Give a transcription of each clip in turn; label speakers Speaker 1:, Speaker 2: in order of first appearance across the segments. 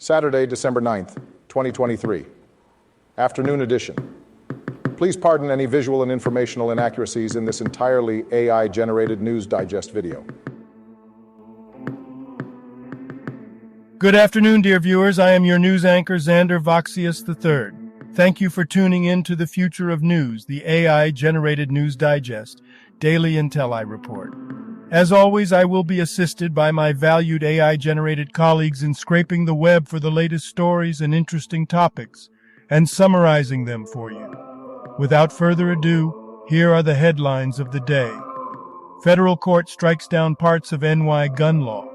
Speaker 1: Saturday, December 9th, 2023. Afternoon edition. Please pardon any visual and informational inaccuracies in this entirely AI-generated News Digest video.
Speaker 2: Good afternoon, dear viewers. I am your news anchor, Xander Voxius III. Thank you for tuning in to the Future of News, the AI-generated News Digest, daily Intellireport. As always, I will be assisted by my valued AI-generated colleagues in scraping the web for the latest stories and interesting topics, and summarizing them for you. Without further ado, here are the headlines of the day. Federal court strikes down parts of NY gun law.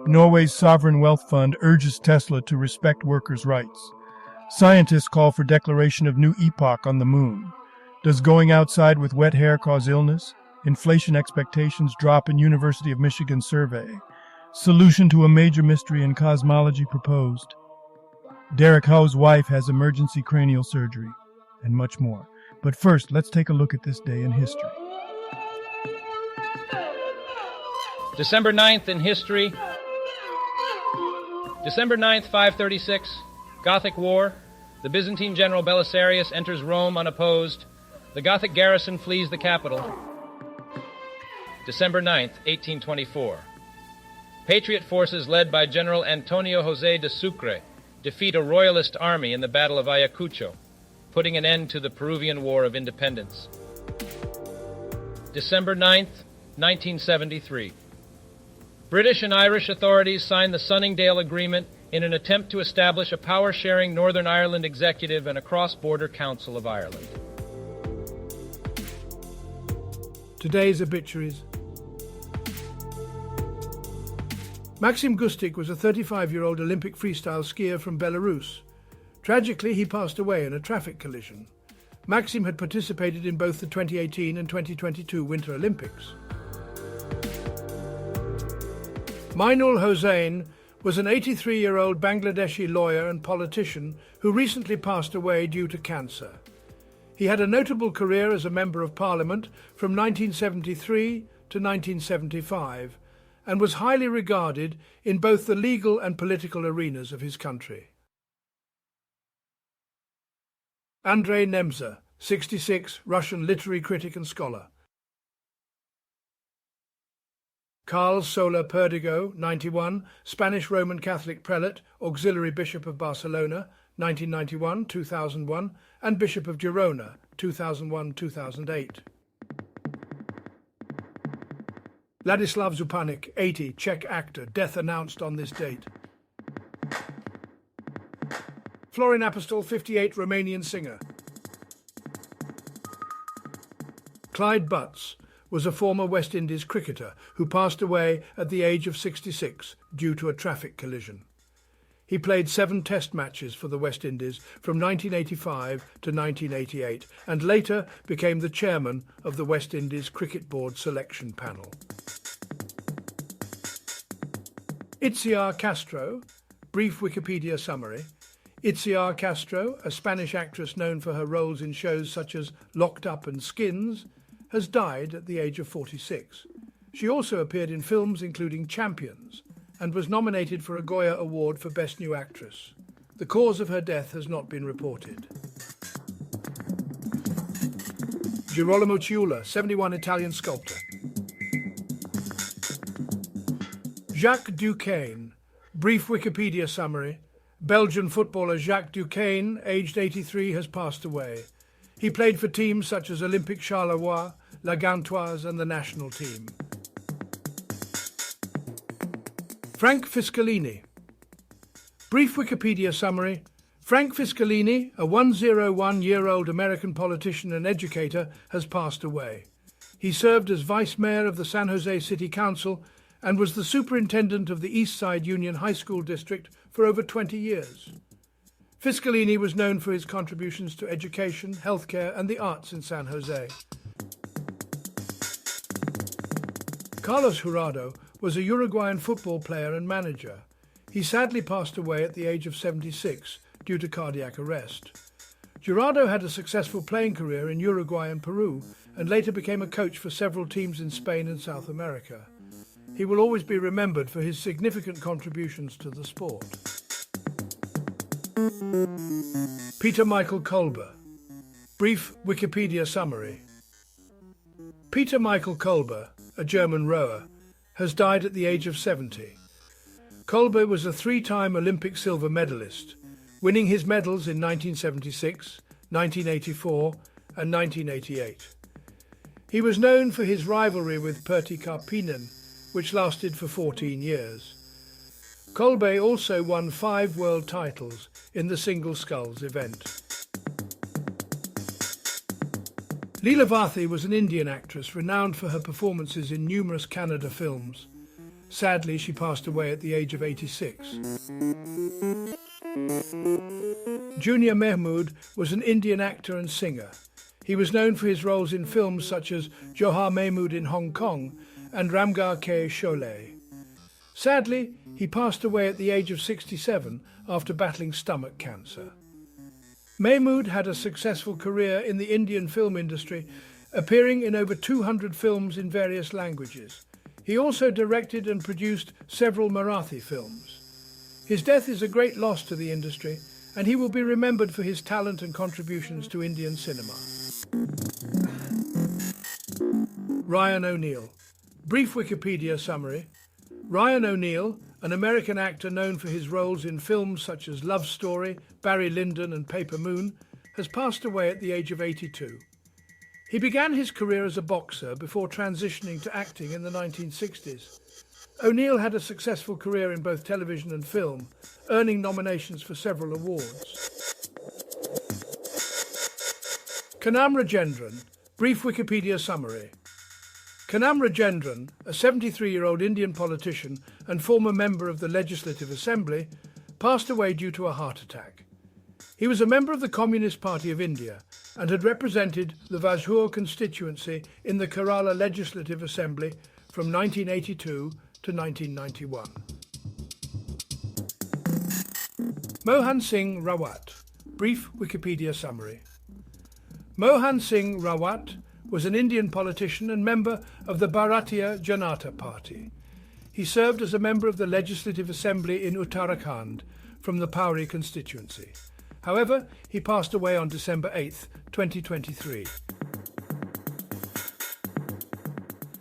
Speaker 2: Norway's sovereign wealth fund urges Tesla to respect workers' rights. Scientists call for declaration of new epoch on the moon. Does going outside with wet hair cause illness? Inflation expectations drop in University of Michigan survey. Solution to a major mystery in cosmology proposed. Derek Howe's wife has emergency cranial surgery, and much more. But first, let's take a look at this day in history.
Speaker 3: December 9th in history. December 9th, 536, Gothic War. The Byzantine general Belisarius enters Rome unopposed. The Gothic garrison flees the capital. December 9th, 1824. Patriot forces led by General Antonio José de Sucre defeat a royalist army in the Battle of Ayacucho, putting an end to the Peruvian War of Independence. December 9th, 1973. British and Irish authorities signed the Sunningdale Agreement in an attempt to establish a power-sharing Northern Ireland executive and a cross-border Council of Ireland.
Speaker 4: Today's obituaries. Maxim Gustik was a 35-year-old Olympic freestyle skier from Belarus. Tragically, he passed away in a traffic collision. Maxim had participated in both the 2018 and 2022 Winter Olympics. Mainul Hossain was an 83-year-old Bangladeshi lawyer and politician who recently passed away due to cancer. He had a notable career as a Member of Parliament from 1973 to 1975 and was highly regarded in both the legal and political arenas of his country. Andrei Nemza, 66, Russian literary critic and scholar. Carl Soler Perdigo, 91, Spanish Roman Catholic prelate, auxiliary bishop of Barcelona, 1991-2001, and Bishop of Girona, 2001-2008. Ladislav Zupanik, 80, Czech actor, death announced on this date. Florin Apostol, 58, Romanian singer. Clyde Butts was a former West Indies cricketer who passed away at the age of 66 due to a traffic collision. He played 7 test matches for the West Indies from 1985 to 1988 and later became the chairman of the West Indies Cricket Board selection panel. Itziar Castro, brief Wikipedia summary. Itziar Castro, a Spanish actress known for her roles in shows such as Locked Up and Skins, has died at the age of 46. She also appeared in films including Champions and was nominated for a Goya Award for Best New Actress. The cause of her death has not been reported. Girolamo Ciulla, 71, Italian sculptor. Jacques Duquesne, brief Wikipedia summary. Belgian footballer Jacques Duquesne, aged 83, has passed away. He played for teams such as Olympique Charleroi, La Gantoise and the national team. Frank Fiscalini. Brief Wikipedia summary. Frank Fiscalini, a 101-year-old American politician and educator, has passed away. He served as vice mayor of the San Jose City Council and was the superintendent of the East Side Union High School District for over 20 years. Fiscalini was known for his contributions to education, healthcare and the arts in San Jose. Carlos Jurado was a Uruguayan football player and manager. He sadly passed away at the age of 76 due to cardiac arrest. Jurado had a successful playing career in Uruguay and Peru and later became a coach for several teams in Spain and South America. He will always be remembered for his significant contributions to the sport. Peter Michael Kolbe. Brief Wikipedia summary. Peter Michael Kolbe, a German rower, has died at the age of 70. Kolbe was a three-time Olympic silver medalist, winning his medals in 1976, 1984 and 1988. He was known for his rivalry with Pertti Karppinen, which lasted for 14 years. Kolbe also won 5 world titles in the single sculls event. Leela Vathi was an Indian actress renowned for her performances in numerous Kannada films. Sadly, she passed away at the age of 86. Junior Mahmood was an Indian actor and singer. He was known for his roles in films such as Johar Mahmood in Hong Kong and Ramgarh Ke Sholay. Sadly, he passed away at the age of 67 after battling stomach cancer. Mahmood had a successful career in the Indian film industry, appearing in over 200 films in various languages. He also directed and produced several Marathi films. His death is a great loss to the industry, and he will be remembered for his talent and contributions to Indian cinema. Ryan O'Neal. Brief Wikipedia summary. Ryan O'Neal, an American actor known for his roles in films such as Love Story, Barry Lyndon and Paper Moon, has passed away at the age of 82. He began his career as a boxer before transitioning to acting in the 1960s. O'Neal had a successful career in both television and film, earning nominations for several awards. Kanam Rajendran. Brief Wikipedia summary. Kanam Rajendran, a 73-year-old Indian politician and former member of the Legislative Assembly, passed away due to a heart attack. He was a member of the Communist Party of India and had represented the Vajhur constituency in the Kerala Legislative Assembly from 1982 to 1991. Mohan Singh Rawat. Brief Wikipedia summary. Mohan Singh Rawat was an Indian politician and member of the Bharatiya Janata Party. He served as a member of the Legislative Assembly in Uttarakhand from the Pauri constituency. However, he passed away on December 8, 2023.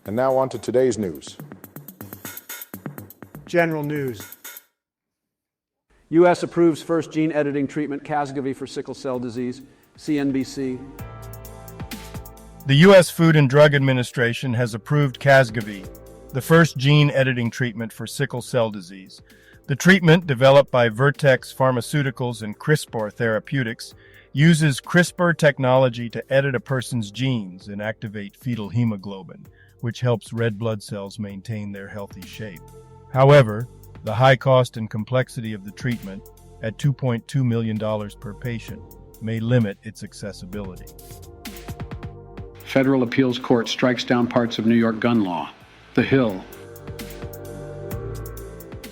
Speaker 1: And now on to today's news.
Speaker 5: General news.
Speaker 6: U.S. approves first gene editing treatment Casgevy for sickle cell disease. CNBC.
Speaker 2: The U.S. Food and Drug Administration has approved Casgevy, the first gene-editing treatment for sickle cell disease. The treatment, developed by Vertex Pharmaceuticals and CRISPR Therapeutics, uses CRISPR technology to edit a person's genes and activate fetal hemoglobin, which helps red blood cells maintain their healthy shape. However, the high cost and complexity of the treatment, at $2.2 million per patient, may limit its accessibility.
Speaker 7: Federal appeals court strikes down parts of New York gun law. The Hill.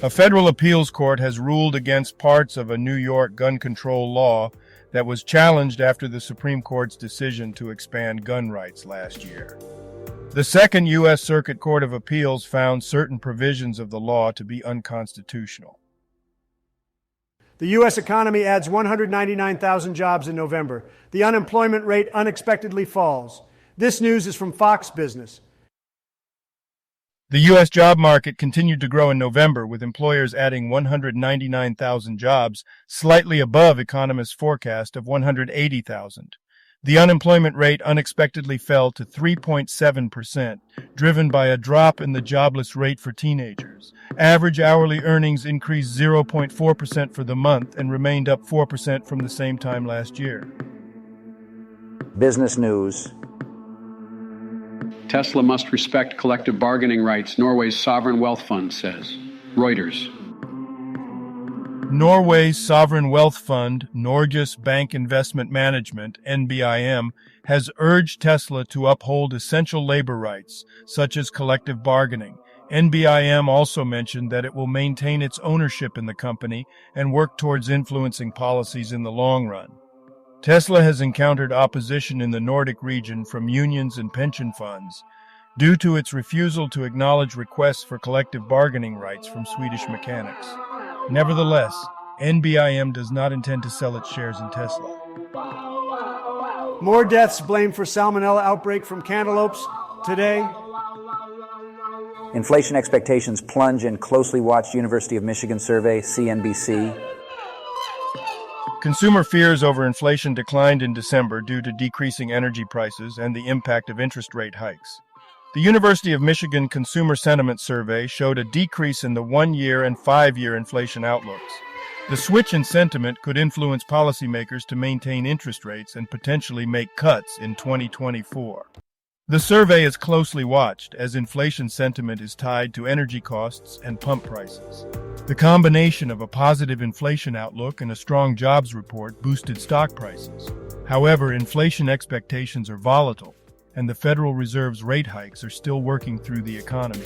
Speaker 2: A federal appeals court has ruled against parts of a New York gun control law that was challenged after the Supreme Court's decision to expand gun rights last year. The Second U.S. Circuit Court of Appeals found certain provisions of the law to be unconstitutional.
Speaker 5: The U.S. economy adds 199,000 jobs in November. The unemployment rate unexpectedly falls. This news is from Fox Business.
Speaker 2: The U.S. job market continued to grow in November, with employers adding 199,000 jobs, slightly above economists' forecast of 180,000. The unemployment rate unexpectedly fell to 3.7%, driven by a drop in the jobless rate for teenagers. Average hourly earnings increased 0.4% for the month and remained up 4% from the same time last year.
Speaker 8: Business news.
Speaker 7: Tesla must respect collective bargaining rights, Norway's sovereign wealth fund says. Reuters.
Speaker 2: Norway's sovereign wealth fund, Norges Bank Investment Management, NBIM, has urged Tesla to uphold essential labor rights, such as collective bargaining. NBIM also mentioned that it will maintain its ownership in the company and work towards influencing policies in the long run. Tesla has encountered opposition in the Nordic region from unions and pension funds due to its refusal to acknowledge requests for collective bargaining rights from Swedish mechanics. Nevertheless, NBIM does not intend to sell its shares in Tesla.
Speaker 5: More deaths blamed for salmonella outbreak from cantaloupes today.
Speaker 8: Inflation expectations plunge in closely watched University of Michigan survey, CNBC.
Speaker 2: Consumer fears over inflation declined in December due to decreasing energy prices and the impact of interest rate hikes. The University of Michigan Consumer Sentiment Survey showed a decrease in the 1-year and 5-year inflation outlooks. The switch in sentiment could influence policymakers to maintain interest rates and potentially make cuts in 2024. The survey is closely watched as inflation sentiment is tied to energy costs and pump prices. The combination of a positive inflation outlook and a strong jobs report boosted stock prices. However, inflation expectations are volatile, and the Federal Reserve's rate hikes are still working through the economy.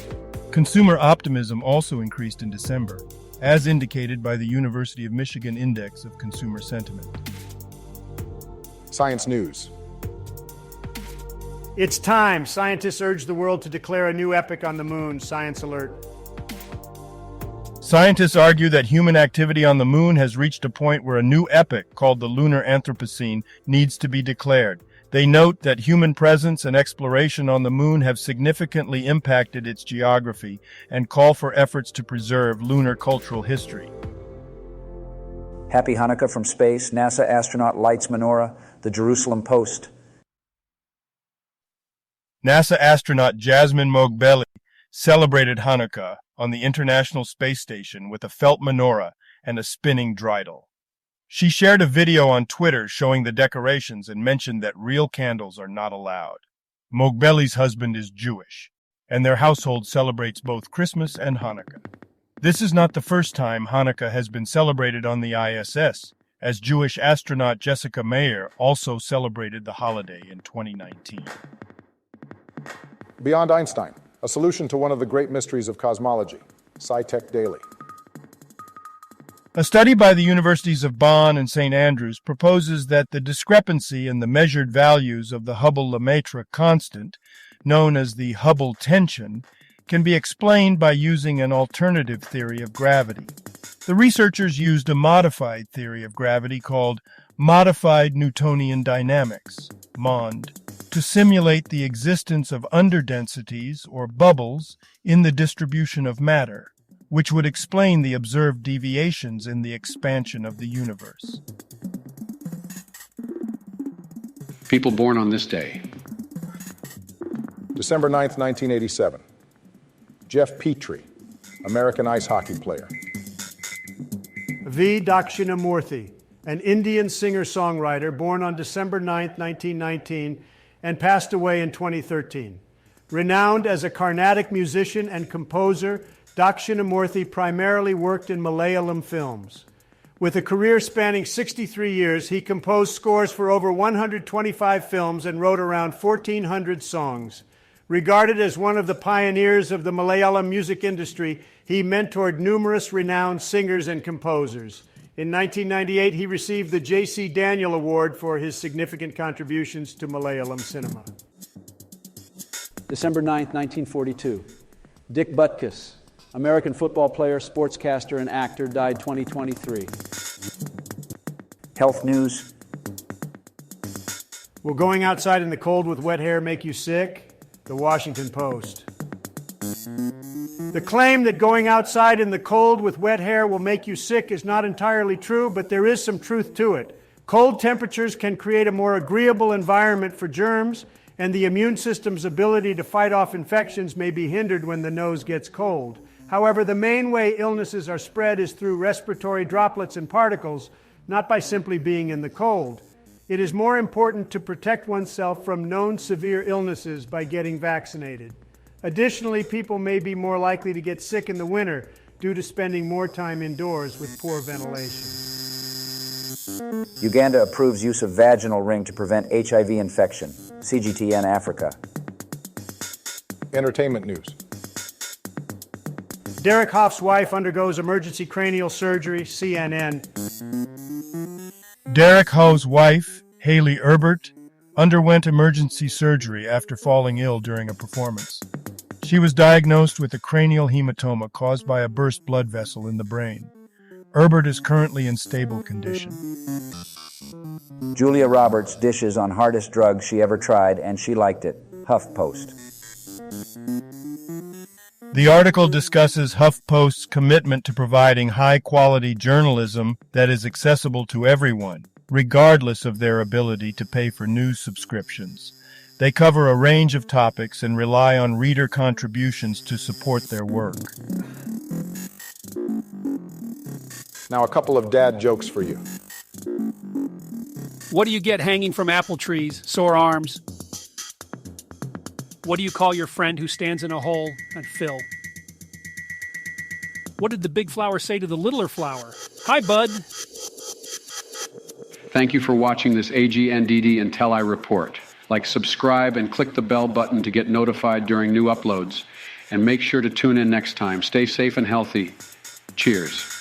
Speaker 2: Consumer optimism also increased in December, as indicated by the University of Michigan Index of Consumer Sentiment.
Speaker 1: Science news.
Speaker 5: It's time. Scientists urge the world to declare a new epoch on the moon. Science alert.
Speaker 2: Scientists argue that human activity on the moon has reached a point where a new epoch, called the lunar Anthropocene, needs to be declared. They note that human presence and exploration on the moon have significantly impacted its geography and call for efforts to preserve lunar cultural history.
Speaker 8: Happy Hanukkah from space. NASA astronaut lights menorah. The Jerusalem Post.
Speaker 2: NASA astronaut Jasmine Moghbeli celebrated Hanukkah on the International Space Station with a felt menorah and a spinning dreidel. She shared a video on Twitter showing the decorations and mentioned that real candles are not allowed. Moghbeli's husband is Jewish, and their household celebrates both Christmas and Hanukkah. This is not the first time Hanukkah has been celebrated on the ISS, as Jewish astronaut Jessica Meir also celebrated the holiday in 2019.
Speaker 1: Beyond Einstein, a solution to one of the great mysteries of cosmology. SciTech Daily.
Speaker 2: A study by the universities of Bonn and St. Andrews proposes that the discrepancy in the measured values of the Hubble-Lemaitre constant, known as the Hubble tension, can be explained by using an alternative theory of gravity. The researchers used a modified theory of gravity called modified Newtonian dynamics, MOND, to simulate the existence of underdensities or bubbles in the distribution of matter, which would explain the observed deviations in the expansion of the universe.
Speaker 7: People born on this day.
Speaker 1: December 9th, 1987. Jeff Petrie, American ice hockey player.
Speaker 5: V. Dakshinamurthy, an Indian singer-songwriter born on December 9th, 1919, and passed away in 2013. Renowned as a Carnatic musician and composer, Dakshinamurthy primarily worked in Malayalam films. With a career spanning 63 years, he composed scores for over 125 films and wrote around 1,400 songs. Regarded as one of the pioneers of the Malayalam music industry, he mentored numerous renowned singers and composers. In 1998, he received the J.C. Daniel Award for his significant contributions to Malayalam cinema.
Speaker 6: December 9th, 1942. Dick Butkus, American football player, sportscaster, and actor, died 2023.
Speaker 8: Health news.
Speaker 5: Will going outside in the cold with wet hair make you sick? The Washington Post. The claim that going outside in the cold with wet hair will make you sick is not entirely true, but there is some truth to it. Cold temperatures can create a more agreeable environment for germs, and the immune system's ability to fight off infections may be hindered when the nose gets cold. However, the main way illnesses are spread is through respiratory droplets and particles, not by simply being in the cold. It is more important to protect oneself from known severe illnesses by getting vaccinated. Additionally, people may be more likely to get sick in the winter due to spending more time indoors with poor ventilation.
Speaker 8: Uganda approves use of vaginal ring to prevent HIV infection. CGTN Africa.
Speaker 1: Entertainment news.
Speaker 5: Derek Hoff's wife undergoes emergency cranial surgery. CNN.
Speaker 2: Derek Ho's wife, Haley Erbert, underwent emergency surgery after falling ill during a performance. She was diagnosed with a cranial hematoma caused by a burst blood vessel in the brain. Herbert is currently in stable condition.
Speaker 8: Julia Roberts dishes on hardest drug she ever tried, and she liked it. HuffPost.
Speaker 2: The article discusses HuffPost's commitment to providing high-quality journalism that is accessible to everyone, regardless of their ability to pay for news subscriptions. They cover a range of topics and rely on reader contributions to support their work.
Speaker 1: Now, a couple of dad jokes for you.
Speaker 9: What do you get hanging from apple trees? Sore arms. What do you call your friend who stands in a hole and fill? What did the big flower say to the littler flower? Hi, bud.
Speaker 7: Thank you for watching this AGNDD Intellireport. Like, subscribe, and click the bell button to get notified during new uploads. And make sure to tune in next time. Stay safe and healthy. Cheers.